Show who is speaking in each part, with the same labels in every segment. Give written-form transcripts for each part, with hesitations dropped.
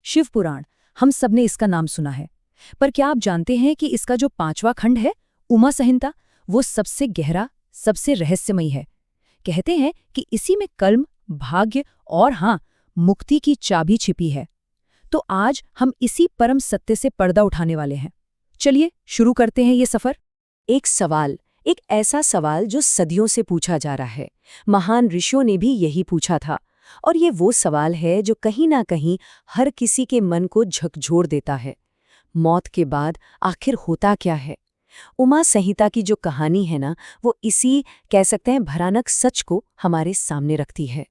Speaker 1: शिव पुराण, हम सबने इसका नाम सुना है। पर क्या आप जानते हैं कि इसका जो 5वां खंड है, उमा संहिता, वो सबसे गहरा, सबसे रहस्यमयी है। कहते हैं कि इसी में कर्म, भाग्य और हाँ, मुक्ति की चाबी छिपी है। तो आज हम इसी परम सत्य से पर्दा उठाने वाले हैं। चलिए शुरू करते हैं ये सफर।
Speaker 2: एक ऐसा सवाल जो सदियों से पूछा जा रहा है। महान ऋषियों ने भी यही पूछा था। और ये वो सवाल है जो कहीं ना कहीं हर किसी के मन को झकझोर देता है। मौत के बाद आखिर होता क्या है? उमा संहिता की जो कहानी है ना, वो इसी कह सकते हैं भयानक सच को हमारे सामने रखती है।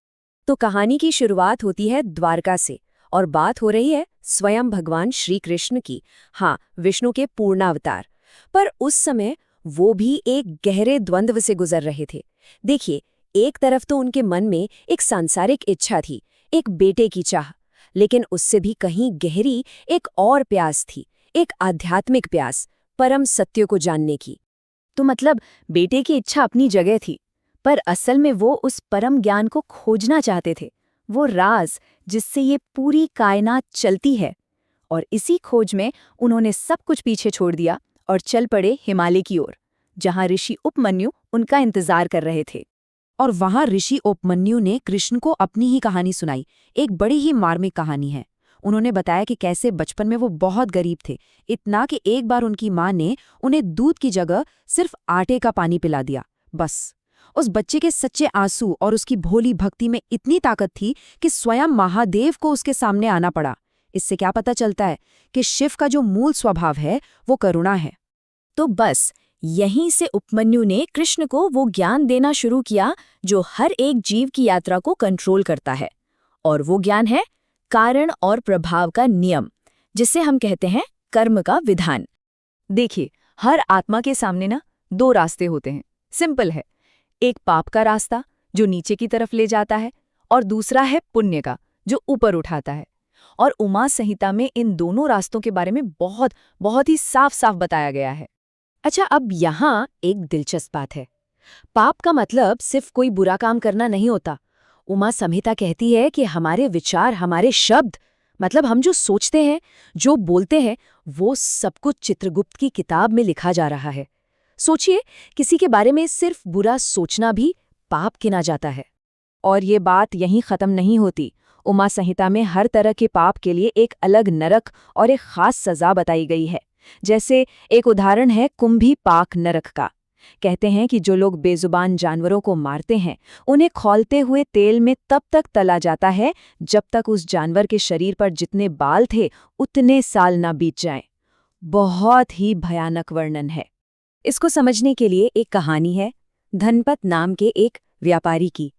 Speaker 3: तो कहानी की शुरुआत होती है द्वारका से, और बात हो रही है स्वयं भगवान श्री कृष्ण की। हाँ, विष्णु के पूर्णावतार। पर उस समय वो भी एक गहरे द्वंद्व से गुजर रहे थे। देखिए, एक तरफ तो उनके मन में एक सांसारिक इच्छा थी, एक बेटे की चाह, लेकिन उससे भी कहीं गहरी एक और प्यास थी, एक आध्यात्मिक प्यास, परम सत्य को जानने की।
Speaker 2: तो मतलब बेटे की इच्छा अपनी जगह थी, पर असल में वो उस परम ज्ञान को खोजना चाहते थे, वो राज जिससे ये पूरी कायनात चलती है। और इसी खोज में उन्होंने सब कुछ पीछे छोड़ दिया और चल पड़े हिमालय की ओर, जहां ऋषि उपमन्यु उनका इंतजार कर रहे थे।
Speaker 1: और वहां ऋषि उपमन्यु ने कृष्ण को अपनी ही कहानी सुनाई। एक बड़ी ही मार्मिक कहानी है। उन्होंने बताया कि कैसे बचपन में वो बहुत गरीब थे, इतना कि एक बार उनकी माँ ने उन्हें दूध की जगह सिर्फ आटे का पानी पिला दिया, बस। उस बच्चे के सच्चे आंसू और उसकी भोली भक्ति में इतनी ताकत थी कि स्वयं महादेव को उसके सामने आना पड़ा। इससे क्या पता चलता है कि शिव का जो मूल स्वभाव है वो करुणा है।
Speaker 3: तो बस यहीं से उपमन्यु ने कृष्ण को वो ज्ञान देना शुरू किया जो हर एक जीव की यात्रा को कंट्रोल करता है। और वो ज्ञान है कारण और प्रभाव का नियम, जिसे हम कहते हैं कर्म का विधान।
Speaker 2: देखिए, हर आत्मा के सामने ना 2 रास्ते होते हैं। सिंपल है, एक पाप का रास्ता जो नीचे की तरफ ले जाता है, और दूसरा है पुण्य का जो ऊपर उठाता है। और उमा संहिता में इन दोनों रास्तों के बारे में बहुत ही साफ साफ बताया गया है।
Speaker 3: अच्छा, अब यहाँ एक दिलचस्प बात है। पाप का मतलब सिर्फ कोई बुरा काम करना नहीं होता। उमा संहिता कहती है कि हमारे विचार, हमारे शब्द, मतलब हम जो सोचते हैं, जो बोलते हैं, वो सब कुछ चित्रगुप्त की किताब में लिखा जा रहा है। सोचिए, किसी के बारे में सिर्फ बुरा सोचना भी पाप गिना जाता है।
Speaker 2: और ये बात यहीं खत्म नहीं होती। उमा संहिता में हर तरह के पाप के लिए एक अलग नरक और एक खास सजा बताई गई है। जैसे एक उदाहरण है कुंभी पाक नरक का। कहते हैं कि जो लोग बेजुबान जानवरों को मारते हैं, उन्हें खौलते हुए तेल में तब तक तला जाता है जब तक उस जानवर के शरीर पर जितने बाल थे उतने साल ना बीत जाएं। बहुत ही भयानक वर्णन है।
Speaker 3: इसको समझने के लिए एक कहानी है धनपत नाम के एक व्यापारी की।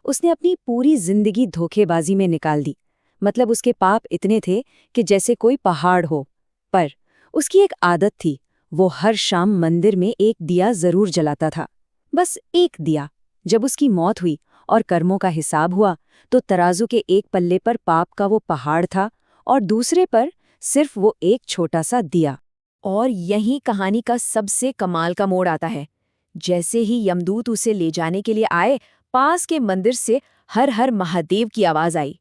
Speaker 3: उसने अपनी पूरी जिंदगी धोखेबाजी में निकाल दी। मतलब उसके पाप इतने थे कि जैसे कोई पहाड़ हो। पर उसकी एक आदत थी, वो हर शाम मंदिर में एक दिया जरूर जलाता था, बस एक दिया। जब उसकी मौत हुई और कर्मों का हिसाब हुआ, तो तराजू के एक पल्ले पर पाप का वो पहाड़ था और दूसरे पर सिर्फ वो एक छोटा सा दिया। और यही कहानी का सबसे कमाल का मोड़ आता है। जैसे ही यमदूत उसे ले जाने के लिए आए, पास के मंदिर से हर हर महादेव की आवाज आई।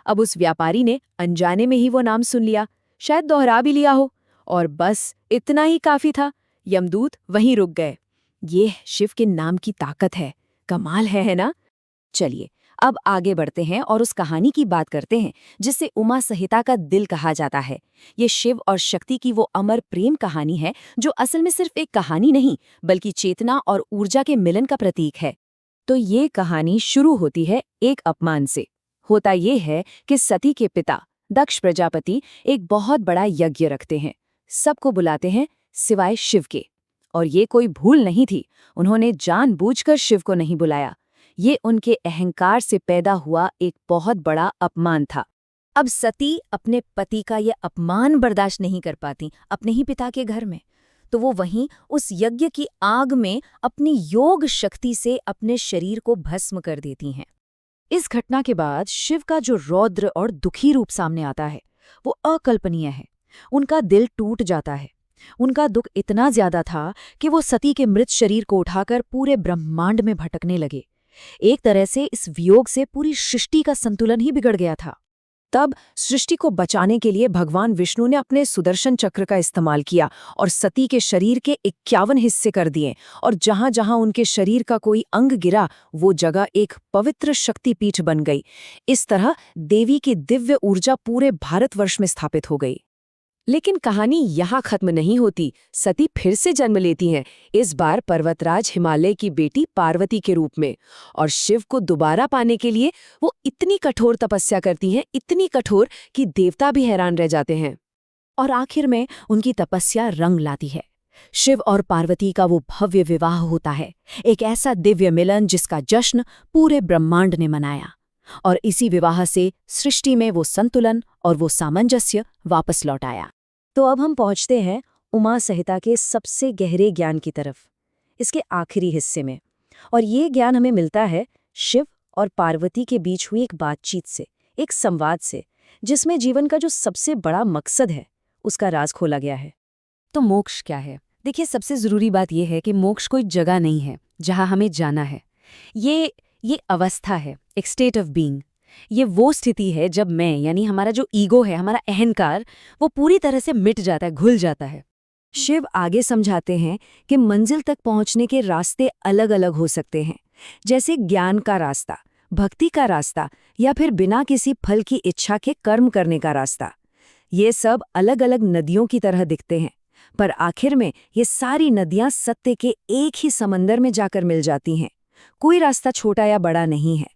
Speaker 3: अब उस व्यापारी ने अनजाने में ही वो नाम सुन लिया, शायद दोहरा भी लिया हो, और बस इतना ही काफी था। यमदूत वहीं रुक गए। ये शिव के नाम की ताकत है। कमाल है ना? चलिए, अब आगे बढ़ते हैं और उस कहानी की बात करते हैं जिसे उमा संहिता का दिल कहा जाता है। ये शिव और शक्ति की वो अमर प्रेम कहानी है जो असल में सिर्फ एक कहानी नहीं, बल्कि चेतना और ऊर्जा के मिलन का प्रतीक है। तो ये कहानी शुरू होती है एक अपमान से। होता ये है कि सती के पिता दक्ष प्रजापति एक बहुत बड़ा यज्ञ रखते हैं। सबको बुलाते हैं सिवाय शिव के। और ये कोई भूल नहीं थी, उन्होंने जानबूझकर शिव को नहीं बुलाया। ये उनके अहंकार से पैदा हुआ एक बहुत बड़ा अपमान था। अब सती अपने पति का ये अपमान बर्दाश्त नहीं कर पाती, अपने ही पिता के घर में। तो वो वहीं उस यज्ञ की आग में अपनी योग शक्ति से अपने शरीर को भस्म कर देती हैं। इस घटना के बाद शिव का जो रौद्र और दुखी रूप सामने आता है, वो अकल्पनीय है। उनका दिल टूट जाता है। उनका दुख इतना ज्यादा था कि वो सती के मृत शरीर को उठाकर पूरे ब्रह्मांड में भटकने लगे। एक तरह से इस वियोग से पूरी सृष्टि का संतुलन ही बिगड़ गया था।
Speaker 2: तब सृष्टि को बचाने के लिए भगवान विष्णु ने अपने सुदर्शन चक्र का इस्तेमाल किया और सती के शरीर के 51 हिस्से कर दिए, और जहां जहां उनके शरीर का कोई अंग गिरा वो जगह एक पवित्र शक्तिपीठ बन गई। इस तरह देवी की दिव्य ऊर्जा पूरे भारतवर्ष में स्थापित हो गई। लेकिन कहानी यहाँ खत्म नहीं होती। सती फिर से जन्म लेती हैं, इस बार पर्वतराज हिमालय की बेटी पार्वती के रूप में, और शिव को दोबारा पाने के लिए वो इतनी कठोर तपस्या करती हैं, इतनी कठोर कि देवता भी हैरान रह जाते हैं। और आखिर में उनकी तपस्या रंग लाती है। शिव और पार्वती का वो भव्य विवाह होता है, एक ऐसा दिव्य मिलन जिसका जश्न पूरे ब्रह्मांड ने मनाया। और इसी विवाह से सृष्टि में वो संतुलन और वो सामंजस्य वापस लौट आया।
Speaker 3: तो अब हम पहुंचते हैं उमा संहिता के सबसे गहरे ज्ञान की तरफ, इसके आखिरी हिस्से में। और ये ज्ञान हमें मिलता है शिव और पार्वती के बीच हुई एक बातचीत से, एक संवाद से, जिसमें जीवन का जो सबसे बड़ा मकसद है उसका राज खोला गया है।
Speaker 1: तो मोक्ष क्या है? देखिए, सबसे ज़रूरी बात यह है कि मोक्ष कोई जगह नहीं है जहां हमें जाना है। ये अवस्था है, एक स्टेट ऑफ बीइंग। ये वो स्थिति है जब मैं, यानी हमारा जो ईगो है, हमारा अहंकार, वो पूरी तरह से मिट जाता है, घुल जाता है।
Speaker 3: शिव आगे समझाते हैं कि मंजिल तक पहुंचने के रास्ते अलग अलग हो सकते हैं, जैसे ज्ञान का रास्ता, भक्ति का रास्ता, या फिर बिना किसी फल की इच्छा के कर्म करने का रास्ता। ये सब अलग अलग नदियों की तरह दिखते हैं, पर आखिर में ये सारी नदियां सत्य के एक ही समंदर में जाकर मिल जाती हैं। कोई रास्ता छोटा या बड़ा नहीं है।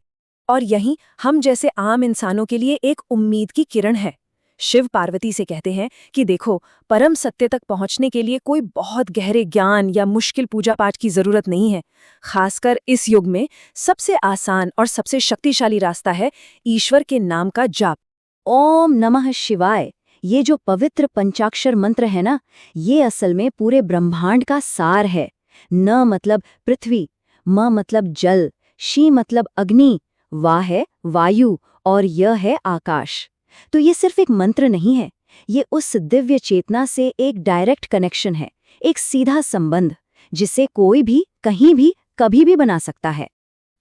Speaker 2: और यही हम जैसे आम इंसानों के लिए एक उम्मीद की किरण है। शिव पार्वती से कहते हैं कि देखो, परम सत्य तक पहुंचने के लिए कोई बहुत गहरे ज्ञान या मुश्किल पूजा पाठ की जरूरत नहीं है। खासकर इस युग में सबसे आसान और सबसे शक्तिशाली रास्ता है ईश्वर के नाम का जाप।
Speaker 3: ओम नमः शिवाय, ये जो पवित्र पंचाक्षर मंत्र है ना, ये असल में पूरे ब्रह्मांड का सार है। न मतलब पृथ्वी, म मतलब जल, शी मतलब अग्नि, वा है वायु, और यह है आकाश। तो ये सिर्फ एक मंत्र नहीं है, ये उस दिव्य चेतना से एक डायरेक्ट कनेक्शन है, एक सीधा संबंध जिसे कोई भी कहीं भी कभी भी बना सकता है।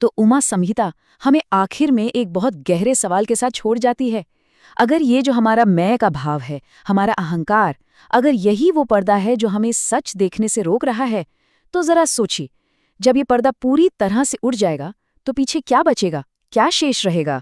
Speaker 1: तो उमा संहिता हमें आखिर में एक बहुत गहरे सवाल के साथ छोड़ जाती है। अगर ये जो हमारा मैं का भाव है, हमारा अहंकार, अगर यही वो पर्दा है जो हमें सच देखने से रोक रहा है, तो जरा सोचिए, जब ये पर्दा पूरी तरह से उड़ जाएगा तो पीछे क्या बचेगा, क्या शेष रहेगा?